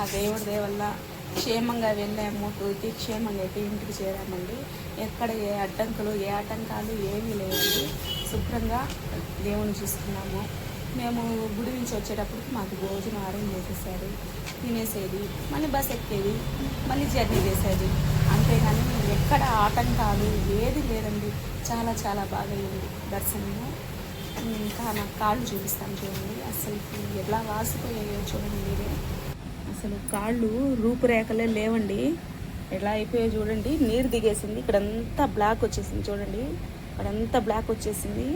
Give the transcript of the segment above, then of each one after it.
ఆ దేవుడి దయ వల్ల క్షేమంగా వెళ్ళాము. టూర్కి క్షేమంగా అయితే ఇంటికి చేరామండి. ఎక్కడ ఏ అడ్డంకులు ఏ ఆటంకాలు ఏమీ లేవండి. శుభ్రంగా దేవుని చూసుకున్నాము. మేము గుడి నుంచి వచ్చేటప్పటికి మాకు భోజనం అరేంజ్ చేసేసారు. తినేసేది, మళ్ళీ బస్ ఎక్కేది, మళ్ళీ జర్నీ చేసేది. అంతేగాని ఎక్కడ ఆటంకాలు ఏది లేదండి. చాలా చాలా బాగా అయింది దర్శనము. ఇంకా నాకు కాళ్ళు చూపిస్తాను చూడండి. అసలు ఎలా వాసిపోయాయో చూడండి మీరే. అసలు కాళ్ళు రూపురేఖలే లేవండి. ఎలా అయిపోయాయో చూడండి. నీరు దిగేసింది. ఇక్కడంతా బ్లాక్ వచ్చేసింది చూడండి. అక్కడంతా బ్లాక్ వచ్చేసింది.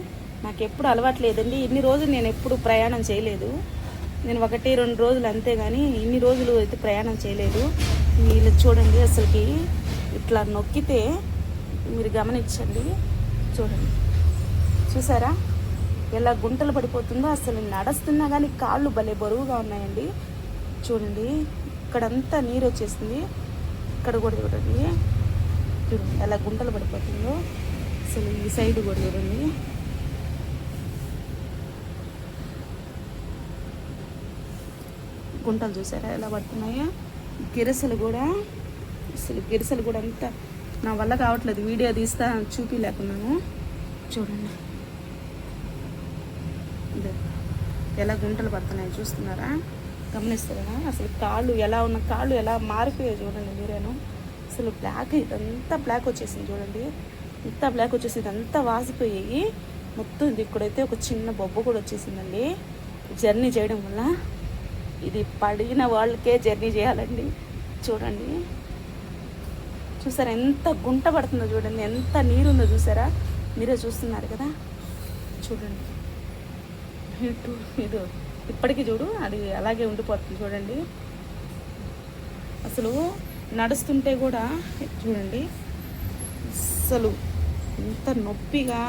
నాకు ఎప్పుడు అలవాటు లేదండి. ఇన్ని రోజులు నేను ఎప్పుడు ప్రయాణం చేయలేదు. నేను 1-2 రోజులు అంతేగాని ఇన్ని రోజులు అయితే ప్రయాణం చేయలేదు. వీళ్ళు చూడండి అసలుకి ఇట్లా నొక్కితే మీరు గమనించండి. చూడండి, చూసారా ఎలా గుంటలు పడిపోతుందో. అసలు నడుస్తున్నా కానీ కాళ్ళు భలే బరువుగా ఉన్నాయండి. చూడండి, ఇక్కడంతా నీరు వచ్చేసింది. ఇక్కడ కూడా చూడండి, చూడండి ఎలా గుంటలు పడిపోతుందో. అసలు ఈ సైడ్ కూడా చూడండి. గుంటలు చూసారా ఎలా పడుతున్నాయో. గిరసలు కూడా అంతా నా వల్ల కావట్లేదు. వీడియో తీస్తా చూపించలేకున్నాను. చూడండి ఎలా గుంటలు పడుతున్నాయి చూస్తున్నారా, గమనిస్తారా. అసలు కాళ్ళు ఎలా మారిపోయాయి చూడండి మీరేను. అసలు బ్లాక్, ఇదంతా బ్లాక్ వచ్చేసింది చూడండి. ఇంత బ్లాక్ వచ్చేసి ఇదంతా వాసిపోయాయి మొత్తం. ఇది ఇక్కడైతే ఒక చిన్న బొబ్బ కూడా వచ్చేసిందండి. జర్నీ చేయడం వల్ల ఇది పడిన వాళ్ళకే జర్నీ చేయాలండి. చూడండి, చూసారా ఎంత గుంట పడుతుందో చూడండి. ఎంత నీరుందో చూసారా, మీరే చూస్తున్నారు కదా. చూడండి ఇది ఇప్పటికీ చూడు అది అలాగే ఉండిపోతుంది చూడండి. అసలు నడుస్తుంటే కూడా చూడండి అసలు ఎంత నొప్పిగా